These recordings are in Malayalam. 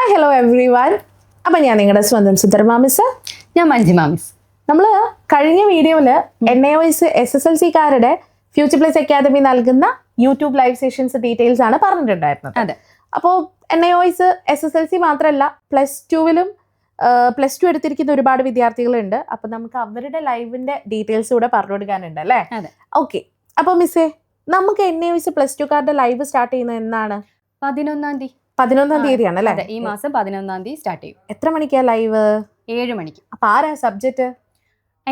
Hi hello every one. അപ്പം ഞാൻ നിങ്ങളുടെ സ്വന്തം സുധർമ്മ മിസ്. ഞാൻ മഞ്ജിമ മിസ്. നമ്മൾ കഴിഞ്ഞ വീഡിയോയിൽ NIOS SSLC-കാരുടെ ഫ്യൂച്ചർ പ്ലസ് അക്കാദമി നൽകുന്ന യൂട്യൂബ് ലൈവ് സെഷൻസ് ഡീറ്റെയിൽസ് ആണ് പറഞ്ഞിട്ടുണ്ടായിരുന്നത്. അതെ. അപ്പോൾ NIOS SSLC മാത്രമല്ല പ്ലസ് ടു എടുത്തിരിക്കുന്ന ഒരുപാട് വിദ്യാർത്ഥികളുണ്ട്. അപ്പം നമുക്ക് അവരുടെ ലൈവിന്റെ ഡീറ്റെയിൽസ് കൂടെ പറഞ്ഞു കൊടുക്കാനുണ്ട് അല്ലേ? അതെ. ഓക്കെ. അപ്പോൾ മിസ്സേ, നമുക്ക് NIOS +2-കാരുടെ ലൈവ് സ്റ്റാർട്ട് ചെയ്യുന്നത് എന്നാണ്? 11-ാം തീയതിയാണ് അല്ലേ? ഈ മാസം 11-ാം തീയതി സ്റ്റാർട്ട് ചെയ്യും. എത്ര മണിക്കാ ലൈവ്? 7 മണിക്ക്. അപ്പൊ ആരാ സബ്ജക്ട്?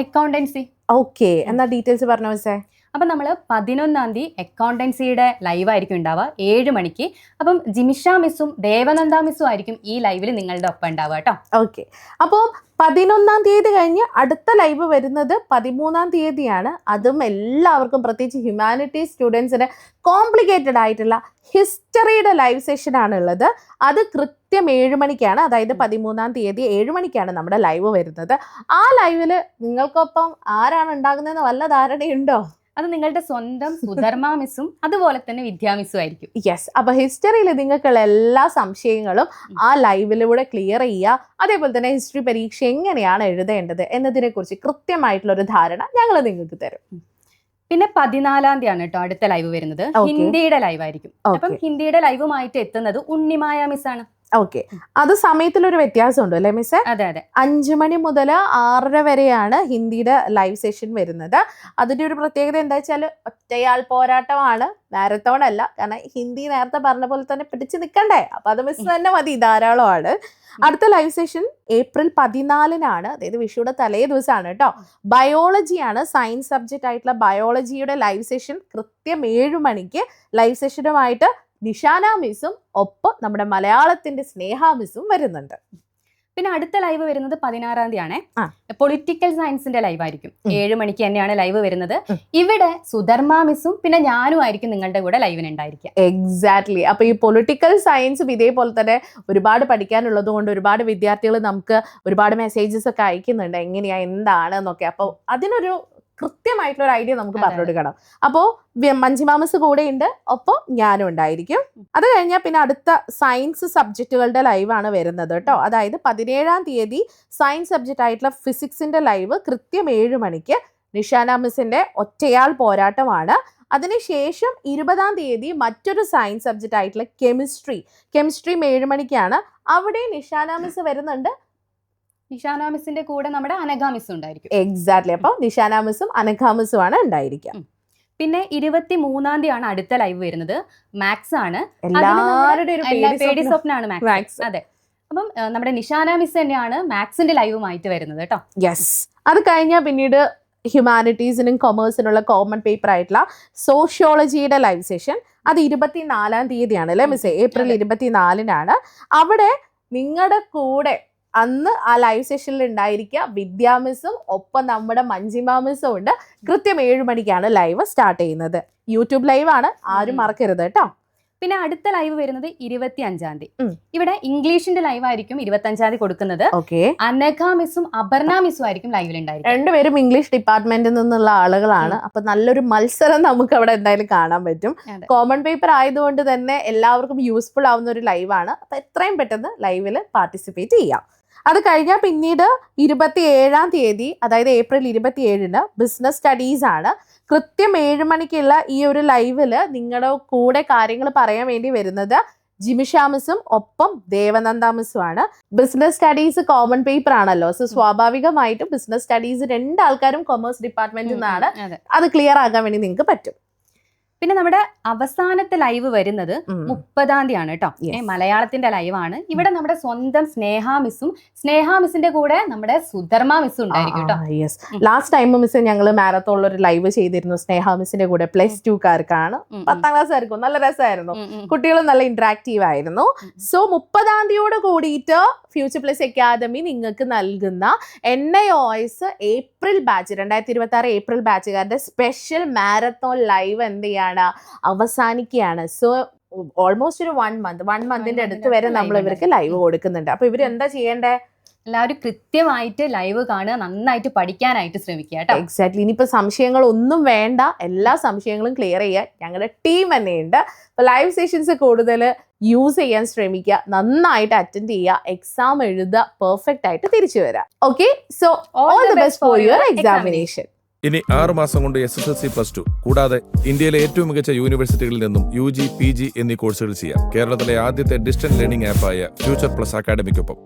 അക്കൗണ്ടൻസി. ഓക്കെ, എന്നാ ഡീറ്റെയിൽസ് പറഞ്ഞോ മിസ്സേ. അപ്പം നമ്മൾ 11-ാം തീയതി അക്കൗണ്ടൻസിയുടെ ലൈവ് ആയിരിക്കും ഉണ്ടാവുക 7 മണിക്ക്. അപ്പം ജിമിഷ മിസ്സും ദേവനന്ദ മിസ്സും ആയിരിക്കും ഈ ലൈവിൽ നിങ്ങളുടെ ഒപ്പം ഉണ്ടാവുക കേട്ടോ. ഓക്കെ. അപ്പോൾ 11-ാം തീയതി കഴിഞ്ഞ് അടുത്ത ലൈവ് വരുന്നത് 13-ാം തീയതിയാണ്. അതും എല്ലാവർക്കും, പ്രത്യേകിച്ച് ഹ്യൂമാനിറ്റീസ് സ്റ്റുഡൻസിന് കോംപ്ലിക്കേറ്റഡ് ആയിട്ടുള്ള ഹിസ്റ്ററിയുടെ ലൈവ് സെഷൻ ആണ് ഉള്ളത്. അത് കൃത്യം 7 മണിക്കാണ്. അതായത് 13-ാം തീയതി 7 മണിക്കാണ് നമ്മുടെ ലൈവ് വരുന്നത്. ആ ലൈവില് നിങ്ങൾക്കൊപ്പം ആരാണ് ഉണ്ടാകുന്നതെന്ന് വല്ല ധാരണയുണ്ടോ? അത് നിങ്ങളുടെ സ്വന്തം സുധർമ്മ മിസ്സും അതുപോലെ തന്നെ വിദ്യാ മിസ്സും ആയിരിക്കും. യെസ്. അപ്പൊ ഹിസ്റ്ററിയിൽ നിങ്ങൾക്കുള്ള എല്ലാ സംശയങ്ങളും ആ ലൈവിലൂടെ ക്ലിയർ ചെയ്യുക. അതേപോലെ തന്നെ ഹിസ്റ്ററി പരീക്ഷ എങ്ങനെയാണ് എഴുതേണ്ടത് എന്നതിനെ കുറിച്ച് കൃത്യമായിട്ടുള്ള ഒരു ധാരണ ഞങ്ങൾ നിങ്ങൾക്ക് തരും. പിന്നെ 14-ാം തീയതിയാണ് കേട്ടോ അടുത്ത ലൈവ് വരുന്നത്. ഹിന്ദിയുടെ ലൈവ് ആയിരിക്കും. അപ്പം ഹിന്ദിയുടെ ലൈവുമായിട്ട് എത്തുന്നത് ഉണ്ണിമായ മിസ്സാണ്. ഓക്കെ. അത് സമയത്തിലൊരു വ്യത്യാസമുണ്ട് അല്ലേ മിസ്സേ? അതെ അതെ. 5 മണി മുതൽ 6:30 വരെയാണ് ഹിന്ദിയുടെ ലൈവ് സെഷൻ വരുന്നത്. അതിന്റെ ഒരു പ്രത്യേകത എന്താ വെച്ചാൽ ഒറ്റയാൾ പോരാട്ടമാണ്, മാരത്തോൺ അല്ല. കാരണം ഹിന്ദി നേരത്തെ പറഞ്ഞ പോലെ തന്നെ പിടിച്ചു നിൽക്കണ്ടേ, അപ്പൊ അത് മിസ് തന്നെ മതി, ധാരാളമാണ്. അടുത്ത ലൈവ് സെഷൻ ഏപ്രിൽ 14-നാണ്, അതായത് വിഷുയുടെ തലേ ദിവസമാണ് കേട്ടോ. ബയോളജിയാണ്, സയൻസ് സബ്ജക്റ്റ് ആയിട്ടുള്ള ബയോളജിയുടെ ലൈവ് സെഷൻ കൃത്യം 7 മണിക്ക് ലൈവ് സെഷനുമായിട്ട് നിഷാന മിസ്സും ഒപ്പം നമ്മുടെ മലയാളത്തിന്റെ സ്നേഹ മിസ്സും വരുന്നുണ്ട്. പിന്നെ അടുത്ത ലൈവ് വരുന്നത് 16-ാം തീയതിയാണേ. പൊളിറ്റിക്കൽ സയൻസിന്റെ ലൈവ് ആയിരിക്കും. 7 മണിക്ക് തന്നെയാണ് ലൈവ് വരുന്നത്. ഇവിടെ സുധർമ്മ മിസ്സും പിന്നെ ഞാനും ആയിരിക്കും നിങ്ങളുടെ കൂടെ ലൈവിന് ഉണ്ടായിരിക്കുക. എക്സാക്ട്ലി. അപ്പൊ ഈ പൊളിറ്റിക്കൽ സയൻസും ഇതേപോലെ തന്നെ ഒരുപാട് പഠിക്കാനുള്ളത് കൊണ്ട് ഒരുപാട് വിദ്യാർത്ഥികൾ നമുക്ക് ഒരുപാട് മെസ്സേജസ് ഒക്കെ അയക്കുന്നുണ്ട്, എങ്ങനെയാ എന്താണ് എന്നൊക്കെ. അപ്പോൾ അതിനൊരു കൃത്യമായിട്ടുള്ള ഒരു ഐഡിയ നമുക്ക് പറഞ്ഞു കൊടുക്കണം. അപ്പോൾ മഞ്ജിമ മിസ് കൂടെ ഉണ്ട്, ഒപ്പം ഞാനും ഉണ്ടായിരിക്കും. അത് കഴിഞ്ഞാൽ പിന്നെ അടുത്ത സയൻസ് സബ്ജക്റ്റുകളുടെ ലൈവാണ് വരുന്നത് കേട്ടോ. അതായത് 17-ാം തീയതി സയൻസ് സബ്ജക്റ്റ് ആയിട്ടുള്ള ഫിസിക്സിന്റെ ലൈവ് കൃത്യം 7 മണിക്ക് നിഷാന മിസ്സിന്റെ ഒറ്റയാൾ പോരാട്ടമാണ്. അതിനുശേഷം 20-ാം തീയതി മറ്റൊരു സയൻസ് സബ്ജക്റ്റ് ആയിട്ടുള്ള കെമിസ്ട്രി 7 മണിക്കാണ്. അവിടെ നിഷാന മിസ് വരുന്നുണ്ട്. നിഷാന മിസ്സിന്റെ കൂടെ നമ്മുടെ അനഘ മിസ് ഉണ്ടായിരിക്കും. എക്സാക്ട്ലി. അപ്പൊ നിഷാന മിസ്സും അനഘ മിസ്സും ആണ് ഉണ്ടായിരിക്കുക. പിന്നെ 23-ാം തീയതിയാണ് അടുത്ത ലൈവ് വരുന്നത്. മാത്സ് ആണ്. പേടി സ്വപ്നാണ് മാത്സ്. അതെ. അപ്പം നമ്മുടെ നിഷാന മിസ് തന്നെയാണ് മാത്സിന്റെ ലൈവുമായിട്ട് വരുന്നത് കേട്ടോ. യെസ്. അത് കഴിഞ്ഞാൽ പിന്നീട് ഹ്യൂമാനിറ്റീസിനും കൊമേഴ്സിനുള്ള കോമൺ പേപ്പർ ആയിട്ടുള്ള സോഷ്യോളജിയുടെ ലൈവ് സെഷൻ അത് 24-ാം തീയതിയാണ് അല്ലേ മിസ്? ഏപ്രിൽ 24-നാണ്. അവിടെ നിങ്ങളുടെ കൂടെ അന്ന് ആ ലൈവ് സെഷനിൽ ഉണ്ടായിരിക്കുക വിദ്യാ മിസ്സും ഒപ്പം നമ്മുടെ മഞ്ജിമ മിസ്സും ഉണ്ട്. കൃത്യം 7 മണിക്കാണ് ലൈവ് സ്റ്റാർട്ട് ചെയ്യുന്നത്. യൂട്യൂബ് ലൈവ് ആണ്, ആരും മറക്കരുത് കേട്ടോ. പിന്നെ അടുത്ത ലൈവ് വരുന്നത് 25-ാം തീയതി. ഇവിടെ ഇംഗ്ലീഷിന്റെ ലൈവ് ആയിരിക്കും 25-ാം തീയതി കൊടുക്കുന്നത്. അനഘ മിസ്സും അപർണ മിസ്സും ആയിരിക്കും ലൈവിൽ ഉണ്ടായിരിക്കും. രണ്ടുപേരും ഇംഗ്ലീഷ് ഡിപ്പാർട്ട്മെന്റിൽ നിന്നുള്ള ആളുകളാണ്. അപ്പൊ നല്ലൊരു മത്സരം നമുക്ക് അവിടെ എന്തായാലും കാണാൻ പറ്റും. കോമൺ പേപ്പർ ആയതുകൊണ്ട് തന്നെ എല്ലാവർക്കും യൂസ്ഫുൾ ആവുന്ന ഒരു ലൈവാണ്. അപ്പൊ എത്രയും പെട്ടെന്ന് ലൈവിൽ പാർട്ടിസിപ്പേറ്റ് ചെയ്യാം. അത് കഴിഞ്ഞാൽ പിന്നീട് 27-ാം തീയതി, അതായത് ഏപ്രിൽ 27-ന് ബിസിനസ് സ്റ്റഡീസ് ആണ്. കൃത്യം 7 മണിക്കുള്ള ഈ ഒരു ലൈവില് നിങ്ങളുടെ കൂടെ കാര്യങ്ങൾ പറയാൻ വേണ്ടി വരുന്നത് ജിമിഷ മിസ്സും ഒപ്പം ദേവനന്ദ മിസ്സും ആണ്. ബിസിനസ് സ്റ്റഡീസ് കോമൺ പേപ്പർ ആണല്ലോ, സോ സ്വാഭാവികമായിട്ടും ബിസിനസ് സ്റ്റഡീസ് 2 ആൾക്കാരും കൊമേഴ്സ് ഡിപ്പാർട്ട്മെന്റിൽ നിന്നാണ്. അത് ക്ലിയർ ആക്കാൻ വേണ്ടി നിങ്ങൾക്ക് പറ്റും. പിന്നെ നമ്മുടെ അവസാനത്തെ ലൈവ് വരുന്നത് 30-ാം തീയതിയാണ് കേട്ടോ. മലയാളത്തിന്റെ ലൈവാണ്. ഇവിടെ നമ്മുടെ സ്വന്തം സ്നേഹ മിസ്സിന്റെ കൂടെ നമ്മുടെ സുധർമ്മ മിസ്സും ഉണ്ടായിരിക്കും കേട്ടോ. ലാസ്റ്റ് ടൈം മിസ് ഞങ്ങൾ മാരത്തോണിൽ ഒരു ലൈവ് ചെയ്തിരുന്നു സ്നേഹ മിസ്സിന്റെ കൂടെ. +2-കാർക്കാണ്, 10ാം ക്ലാസ്സുകാർക്കും നല്ല രസമായിരുന്നു. കുട്ടികളും നല്ല ഇന്ററാക്റ്റീവ് ആയിരുന്നു. സോ 30-ാം തീയതിയോട് കൂടിയിട്ട് ഫ്യൂച്ചർ പ്ലസ് അക്കാദമി നിങ്ങൾക്ക് നൽകുന്ന NIOS ഏപ്രിൽ ബാച്ച് 2026 ഏപ്രിൽ ബാച്ചുകാരുടെ സ്പെഷ്യൽ മാരത്തോൺ ലൈവ് എന്ത് ചെയ്യാണ്, അവസാനിക്കുകയാണ്. സോ ഓൾമോസ്റ്റ് ഒരു 1 മന്തിന്റെ അടുത്ത് വരെ നമ്മൾ ഇവർക്ക് ലൈവ് കൊടുക്കുന്നുണ്ട്. അപ്പൊ ഇവർ എന്താ ചെയ്യേണ്ടേ? എല്ലാവരും കൃത്യമായിട്ട് ലൈവ് കാണുക, നന്നായിട്ട് പഠിക്കാനായിട്ട് ശ്രമിക്കുക കേട്ടോ. എക്സാക്ട്ലി. ഇനിയിപ്പോൾ സംശയങ്ങളൊന്നും വേണ്ട, എല്ലാ സംശയങ്ങളും ക്ലിയർ ചെയ്യാൻ ഞങ്ങളുടെ ടീം തന്നെയുണ്ട്. ലൈവ് സെഷൻസ് കൂടുതൽ യൂസ് ചെയ്യാൻ ശ്രമിക്കുക, നന്നായിട്ട് അറ്റൻഡ് ചെയ്യുക, എക്സാം എഴുതുക, പെർഫെക്റ്റ് ആയിട്ട് തിരിച്ചു വരാം. Okay, so all the best for your examination. ഇനി 6 മാസം കൊണ്ട് SSLC+2 കൂടാതെ ഇന്ത്യയിലെ ഏറ്റവും മികച്ച യൂണിവേഴ്സിറ്റികളിൽ നിന്നും UG, PG എന്നീ കോഴ്സുകൾ ചെയ്യാം. കേരളത്തിലെ ആദ്യത്തെ ഡിസ്റ്റൻസ് ലേണിംഗ് ആപ്പായ ഫ്യൂച്ചർ പ്ലസ് അക്കാഡമിക്കൊപ്പം.